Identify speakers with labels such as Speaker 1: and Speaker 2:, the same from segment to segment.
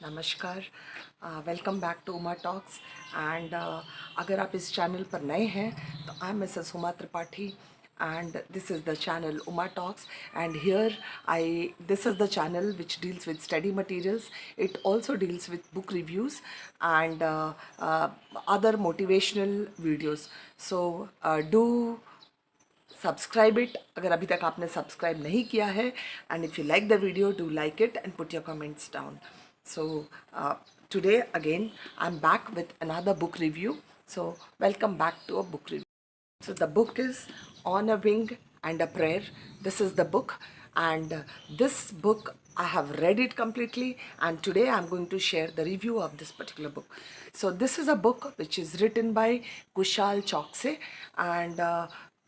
Speaker 1: नमस्कार, welcome back to Uma talks and अगर आप इस चैनल पर नए हैं तो I am Mrs Uma Tripathi and this is the channel Uma Talks, and here this is the channel which deals with study materials. It also deals with book reviews and other motivational videos. So do subscribe it अगर अभी तक आपने subscribe नहीं किया है, and if you like the video do like it and put your comments down. So today again I am back with another book review. So welcome back to a book review. So the book is On a Wing and a Prayer. This is the book, and this book I have read it completely, and today I'm going to share the review of this particular book. So this is a book which is written by Kushal Chokse, and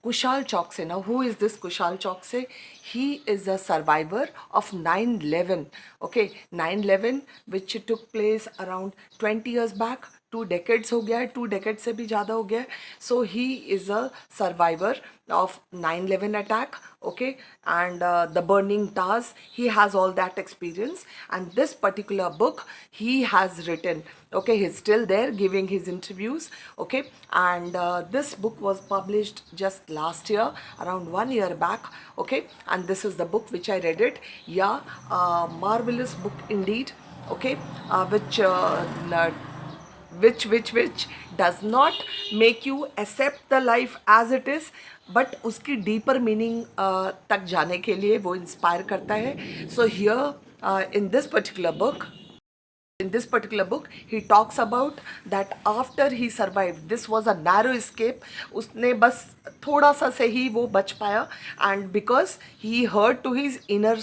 Speaker 1: Kushal Chokse. Now, who is this Kushal Chokse? He is a survivor of 9/11. Okay, 9/11, which took place around 20 years back. 2 decades हो गया है, 2 decades से भी ज़्यादा हो गया है. So he is a survivor of 9/11 attack, okay, and the burning towers. He has all that experience, and this particular book he has written. Okay, he's still there giving his interviews. Okay, and this book was published just last year, around 1 year back. Okay, and this is the book which I read it. Yeah, marvelous book indeed. Okay, which does not make you accept the life as it is, but उसकी deeper meaning तक जाने के लिए वो inspire करता है. So here in this particular book he talks about that after he survived, this was a narrow escape. उसने बस थोड़ा सा से ही वो बच पाया, and because he heard to his inner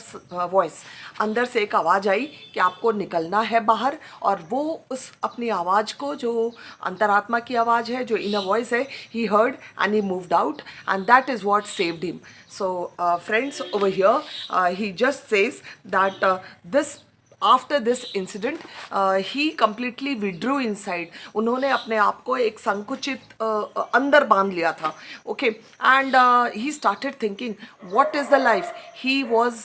Speaker 1: voice, अंदर से एक आवाज़ आई कि आपको निकलना है बाहर, और वो उस अपनी आवाज़ को, जो अंतरात्मा की आवाज़ है, जो inner voice है, he heard and he moved out, and that is what saved him. So friends, over here he just says that this after this incident he completely withdrew inside. उन्होंने अपने आप को एक संकुचित अंदर बांध लिया था. Okay, and he started thinking what is the life. He was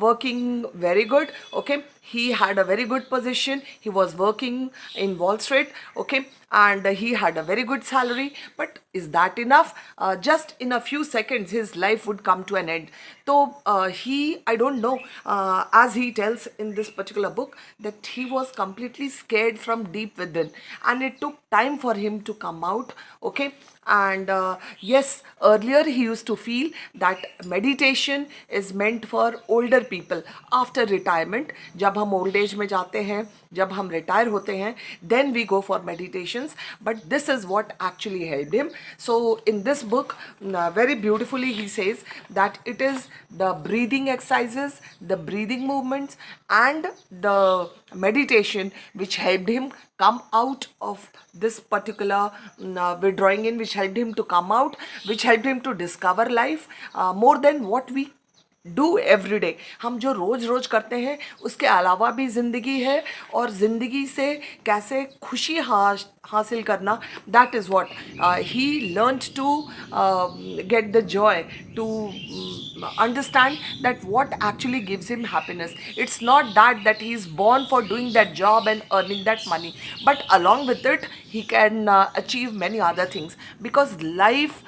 Speaker 1: working very good. Okay, he had a very good position. He was working in Wall Street. Okay, and he had a very good salary. But is that enough? Just in a few seconds his life would come to an end. So I don't know, as he tells in this particular book, that he was completely scared from deep within, and it took time for him to come out. Okay, and yes, earlier he used to feel that meditation is meant for older people after retirement. जब हम old age में जाते हैं, जब हम retire होते हैं, then we go for meditations. But this is what actually helped him. So in this book, very beautifully he says that it is the breathing exercises, the breathing movements, and the meditation which helped him come out of this particular withdrawing in, which helped him to come out, which helped him to discover life more than what we do every day. हम जो रोज़ रोज़ करते हैं उसके अलावा भी ज़िंदगी है, और ज़िंदगी से कैसे खुशी हासिल करना, that is what he learned to get the joy, to understand that what actually gives him happiness. It's not that he is born for doing that job and earning that money, but along with it he can achieve many other things, because life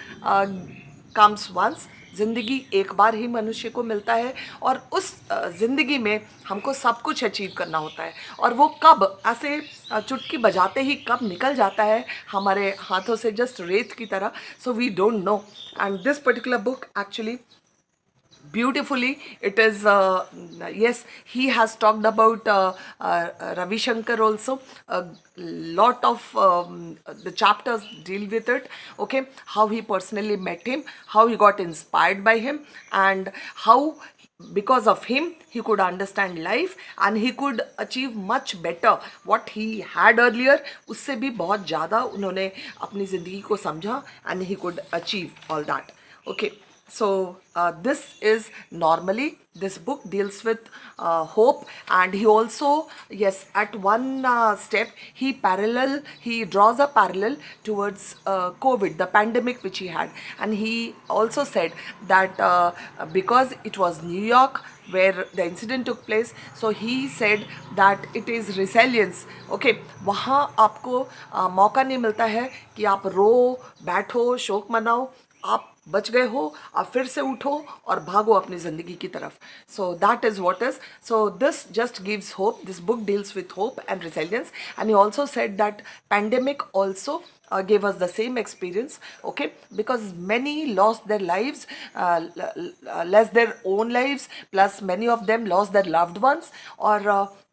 Speaker 1: comes once. ज़िंदगी एक बार ही मनुष्य को मिलता है, और उस ज़िंदगी में हमको सब कुछ अचीव करना होता है, और वो कब ऐसे चुटकी बजाते ही कब निकल जाता है हमारे हाथों से, जस्ट रेत की तरह. So we don't know. And this particular book actually beautifully, it is yes, he has talked about Ravi Shankar also. A lot of the chapters deal with it. Okay, how he personally met him, how he got inspired by him, and how because of him he could understand life and he could achieve much better what he had earlier. उससे भी बहुत ज़्यादा उन्होंने अपनी ज़िंदगी को समझा, and he could achieve all that. Okay, so this is normally, this book deals with hope, and he also, yes, at one step he draws a parallel towards COVID, the pandemic which he had. And he also said that because it was New York, where the incident took place. So he said that it is resilience. Okay, वहाँ आपको मौका नहीं मिलता है कि आप रो, बैठो, शोक मनाओ, आप बच गए हो, आप फिर से उठो और भागो अपनी ज़िंदगी की तरफ. So that is what is. So this just gives hope. This book deals with hope and resilience. And he also said that pandemic also gave us the same experience. Okay, because many lost their lives, less their own lives, plus many of them lost their loved ones. और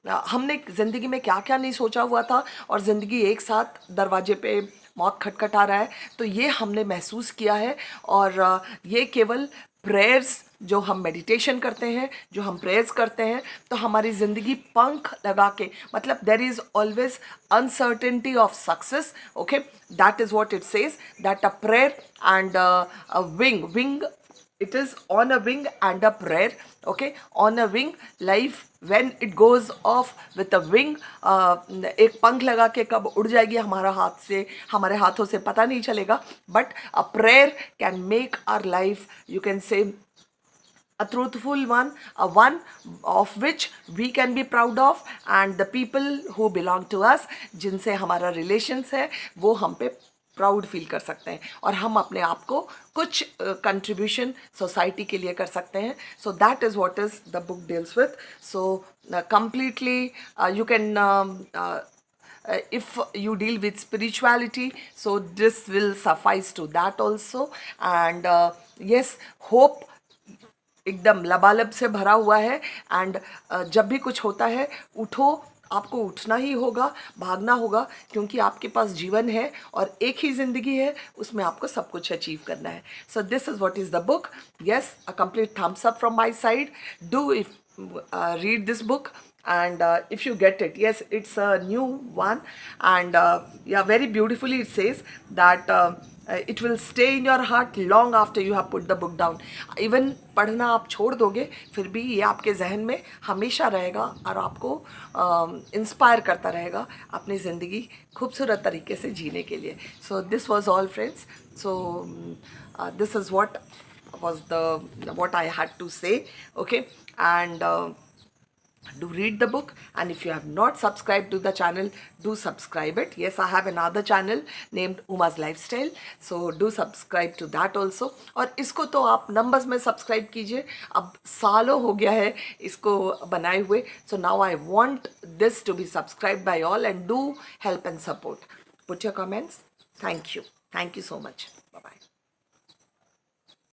Speaker 1: हमने ज़िंदगी में क्या क्या नहीं सोचा हुआ था, और ज़िंदगी एक साथ दरवाजे पे मौत खटखटा रहा है, तो ये हमने महसूस किया है. और ये केवल प्रेयर्स, जो हम मेडिटेशन करते हैं, जो हम प्रेयर्स करते हैं, तो हमारी ज़िंदगी पंख लगा के, मतलब there is always uncertainty of success. Okay, that is what it says, that a prayer and a wing, it is on a wing and a prayer. Okay, on a wing, life when it goes off with a wing, एक पंख लगा के कब उड़ जाएगी हमारा हाथ से, हमारे हाथों से पता नहीं चलेगा. But a prayer can make our life, you can say, a truthful one, a one of which we can be proud of, and the people who belong to us, जिनसे हमारा रिलेशंस है, वो हम पे प्राउड फील कर सकते हैं, और हम अपने आप को कुछ कंट्रीब्यूशन सोसाइटी के लिए कर सकते हैं. So that is what is the book deals with. So completely you can if you deal with spirituality, so this will suffice to that also. And yes, hope एकदम लबालब से भरा हुआ है. एंड जब भी कुछ होता है, उठो, आपको उठना ही होगा, भागना होगा, क्योंकि आपके पास जीवन है और एक ही ज़िंदगी है, उसमें आपको सब कुछ अचीव करना है. So this is what is the book. Yes, a complete thumbs up from my side. Do if read this book, and if you get it, yes, it's a new one. And yeah, very beautifully it says that it will stay in your heart long after you have put the book down. even पढ़ना आप छोड़ दोगे, फिर भी ये आपके जहन में हमेशा रहेगा और आपको इंस्पायर करता रहेगा अपनी ज़िंदगी खूबसूरत तरीके से जीने के लिए. So this was all friends. So this is was what I had to say. Okay, and do read the book. And if you have not subscribed to the channel, do subscribe it. Yes, I have another channel named Uma's Lifestyle, so do subscribe to that also. और इसको तो आप numbers में subscribe कीजिए, अब सालों हो गया है इसको बनाए हुए. So now I want this to be subscribed by all, and do help and support. Put your comments. Thank you so much. Bye bye.